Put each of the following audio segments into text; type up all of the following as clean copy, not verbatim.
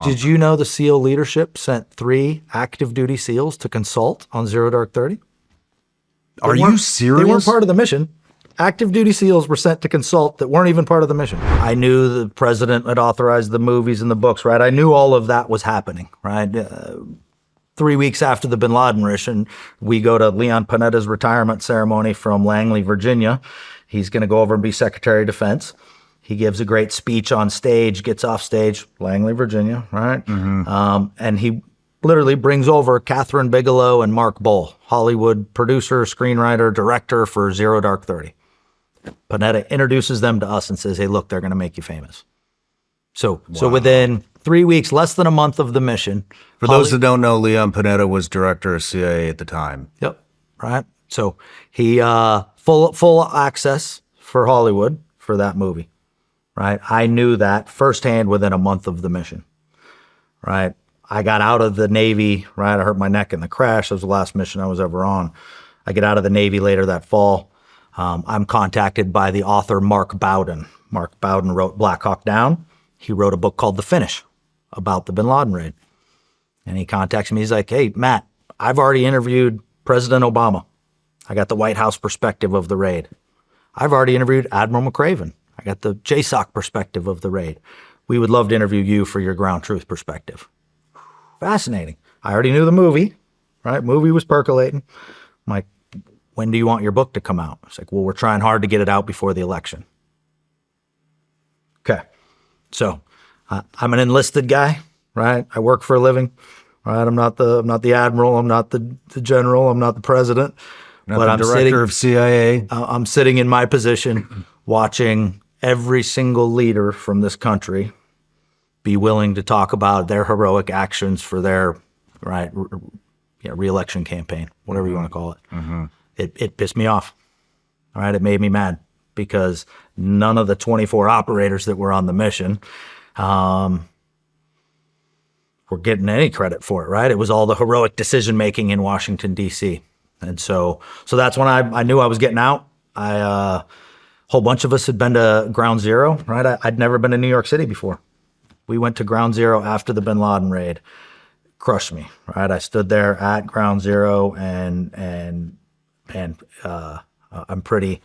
Did you know the SEAL leadership sent 3 active duty SEALs to consult on Zero Dark 30? Are you serious? They weren't part of the mission. Active duty SEAls were sent to consult that weren't even part of the mission. I knew the president had authorized the movies and the books, right? I knew all of that was happening, right? 3 weeks after the bin Laden mission, we go to Leon Panetta's retirement ceremony from Langley, Virginia. He's going to go over and be Secretary of Defense. He gives a great speech on stage, gets off stage, Langley, Virginia, right? And he literally brings over Catherine Bigelow and Mark Bowl, Hollywood producer, screenwriter, director for Zero Dark 30. Panetta introduces them to us and says, hey, look, they're going to make you famous. So within 3 weeks, less than a month of the mission. For those that don't know, Leon Panetta was director of CIA at the time. Yep, right. So he full access for Hollywood for that movie, right? I knew that firsthand within a month of the mission, right? I got out of the Navy, right? I hurt my neck in the crash. That was the last mission I was ever on. I get out of the Navy later that fall. I'm contacted by the author Mark Bowden. Mark Bowden wrote Black Hawk Down. He wrote a book called The Finish about the bin Laden raid. And he contacts me. He's like, hey, Matt, I've already interviewed President Obama. I got the White House perspective of the raid. I've already interviewed Admiral McRaven. I got the JSOC perspective of the raid. We would love to interview you for your ground truth perspective. Fascinating. I already knew the movie, right? Movie was percolating. I'm like, when do you want your book to come out? It's like, well, we're trying hard to get it out before the election. Okay. So I'm an enlisted guy, right? I work for a living, right? I'm not the admiral. I'm not the general. I'm not the president. But I'm director of CIA. I'm sitting in my position watching every single leader from this country be willing to talk about their heroic actions for their re-election campaign, whatever you want to call it. It pissed me off. All right, it made me mad because none of the 24 operators that were on the mission were getting any credit for it, right? It was all the heroic decision making in Washington, D.C. And so that's when I knew I was getting out. A whole bunch of us had been to Ground Zero, right? I'd never been to New York City before. We went to Ground Zero after the bin Laden raid. Crushed me, right? I stood there at Ground Zero and I'm pretty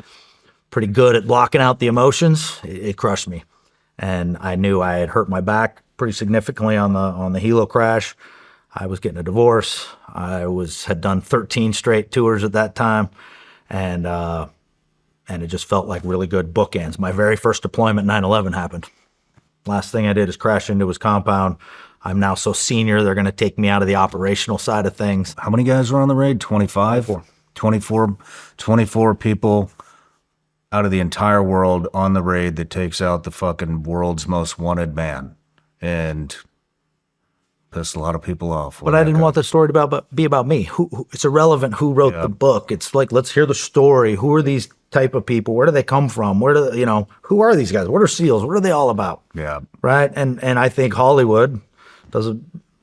good at blocking out the emotions. It crushed me. And I knew I had hurt my back pretty significantly on the helo crash. I was getting a divorce. I had done 13 straight tours at that time. And it just felt like really good bookends. My very first deployment, 9/11, happened. Last thing I did is crash into his compound. I'm now so senior, they're going to take me out of the operational side of things. How many guys were on the raid? 25? 24 people out of the entire world on the raid that takes out the fucking world's most wanted man. And pissed a lot of people off. But I didn't want the story to be about me. It's irrelevant who wrote the book. It's like, let's hear the story. Who are these type of people? Where do they come from? Who are these guys? What are SEALs? What are they all about? Yeah. Right? And I think Hollywood does a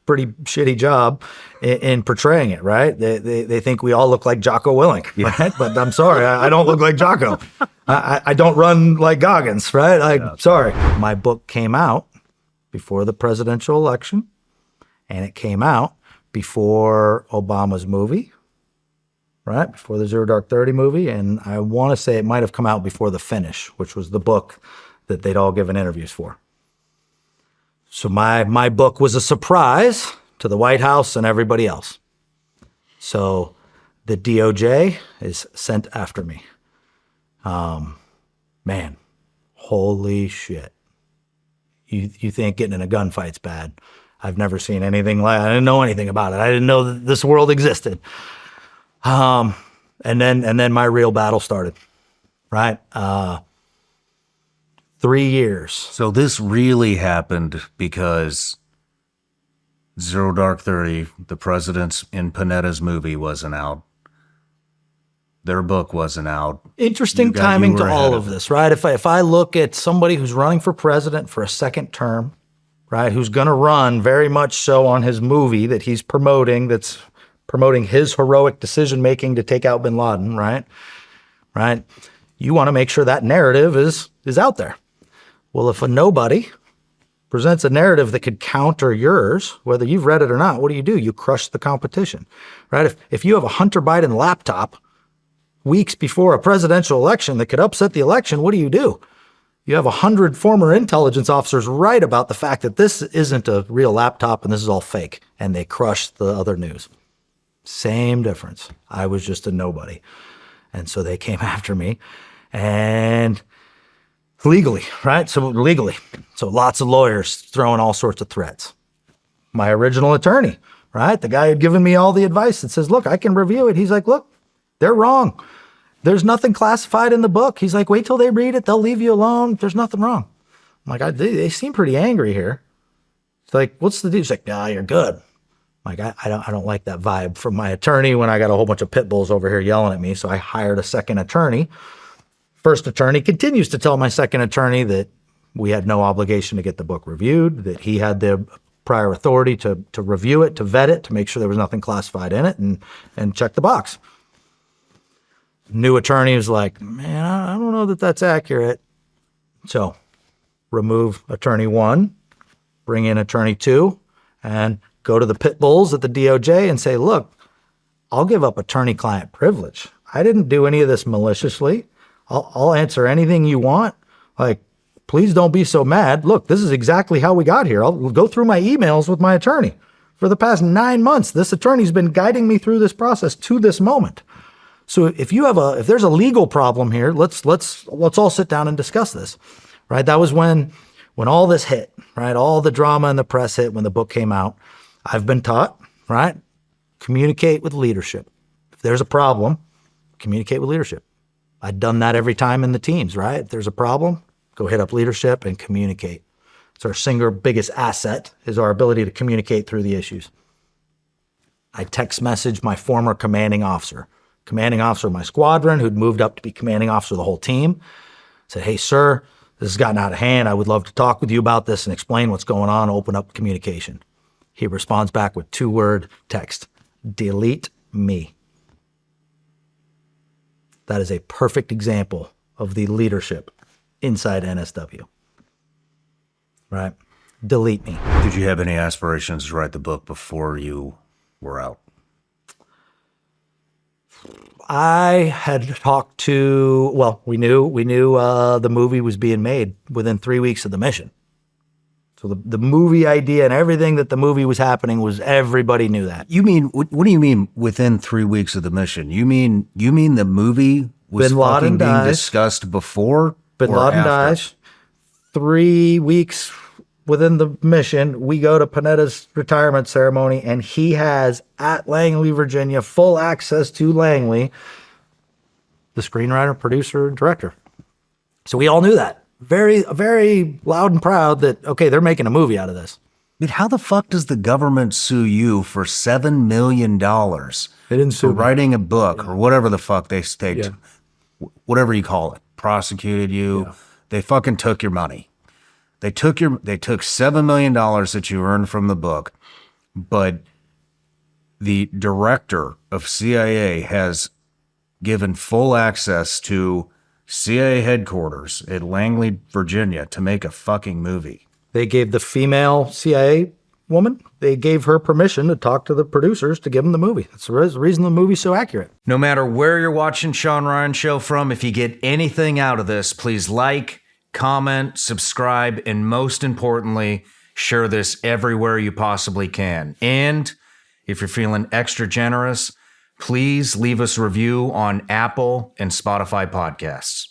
pretty shitty job in portraying it, right? They think we all look like Jocko Willink, right? But I'm sorry, I don't look like Jocko. I don't run like Goggins, right? Sorry. My book came out before the presidential election, and it came out before Obama's movie, right? Before the Zero Dark 30 movie, and I want to say it might have come out before The Finish, which was the book that they'd all given interviews for. So my book was a surprise to the White House and everybody else. So the DOJ is sent after me. Man, holy shit. You think getting in a gunfight's bad. I've never seen anything like it. I didn't know anything about it. I didn't know that this world existed. And then my real battle started, right? 3 years. So this really happened because Zero Dark 30, the president's in Panetta's movie, wasn't out. Their book wasn't out. Interesting timing to all of this, right? If I look at somebody who's running for president for a second term, right, who's going to run very much so on his movie that he's promoting, that's promoting his heroic decision-making to take out bin Laden, right? Right? You want to make sure that narrative is out there. Well, if a nobody presents a narrative that could counter yours, whether you've read it or not, what do? You crush the competition, right? If you have a Hunter Biden laptop weeks before a presidential election that could upset the election, what do? You have 100 former intelligence officers write about the fact that this isn't a real laptop and this is all fake, and they crush the other news. Same difference. I was just a nobody. And so they came after me, and legally, right? So lots of lawyers throwing all sorts of threats. My original attorney, right? The guy who'd given me all the advice that says, look, I can review it. He's like, look, they're wrong. There's nothing classified in the book. He's like, wait till they read it. They'll leave you alone. There's nothing wrong. I'm like, they seem pretty angry here. It's like, what's the deal? He's like, nah, you're good. I'm like, I don't like that vibe from my attorney when I got a whole bunch of pit bulls over here yelling at me. So I hired a second attorney. First attorney continues to tell my second attorney that we had no obligation to get the book reviewed, that he had the prior authority to review it, to vet it, to make sure there was nothing classified in it, and check the box. New attorney was like, man, I don't know that that's accurate. So remove attorney 1, bring in attorney 2, and go to the pit bulls at the DOJ and say, look, I'll give up attorney-client privilege. I didn't do any of this maliciously. I'll answer anything you want. Like, please don't be so mad. Look, this is exactly how we got here. I'll go through my emails with my attorney. For the past 9 months, this attorney's been guiding me through this process to this moment. So if there's a legal problem here, let's all sit down and discuss this, right? That was when all this hit, right? All the drama in the press hit when the book came out. I've been taught, right? Communicate with leadership. If there's a problem, communicate with leadership. I've done that every time in the teams, right? If there's a problem, go hit up leadership and communicate. It's our single biggest asset is our ability to communicate through the issues. I text messaged my former commanding officer of my squadron, who'd moved up to be commanding officer of the whole team. Said, hey, sir, this has gotten out of hand. I would love to talk with you about this and explain what's going on, open up communication. He responds back with 2-word text, delete me. That is a perfect example of the leadership inside NSW, right? Delete me. Did you have any aspirations to write the book before you were out? I had talked to, well, we knew the movie was being made within 3 weeks of the mission. So the movie idea and everything that the movie was happening was, everybody knew that. You mean, what do you mean within 3 weeks of the mission? You mean the movie was fucking being discussed before? Bin Laden dies. 3 weeks within the mission, we go to Panetta's retirement ceremony, and he has, at Langley, Virginia, full access to Langley, the screenwriter, producer, and director. So we all knew that. Very, very loud and proud that, okay, they're making a movie out of this. Dude, how the fuck does the government sue you for $7 million? They didn't sue for writing a book or whatever the fuck they staked, whatever you call it, prosecuted you. Yeah. They fucking took your money. They took $7 million that you earned from the book, but the director of CIA has given full access to CIA headquarters at Langley, Virginia to make a fucking movie. They gave the female CIA woman, they gave her permission to talk to the producers to give them the movie. That's the reason the movie's so accurate. No matter where you're watching Shawn Ryan Show from, if you get anything out of this, please like, comment, subscribe, and most importantly, share this everywhere you possibly can. And if you're feeling extra generous, please leave us a review on Apple and Spotify podcasts.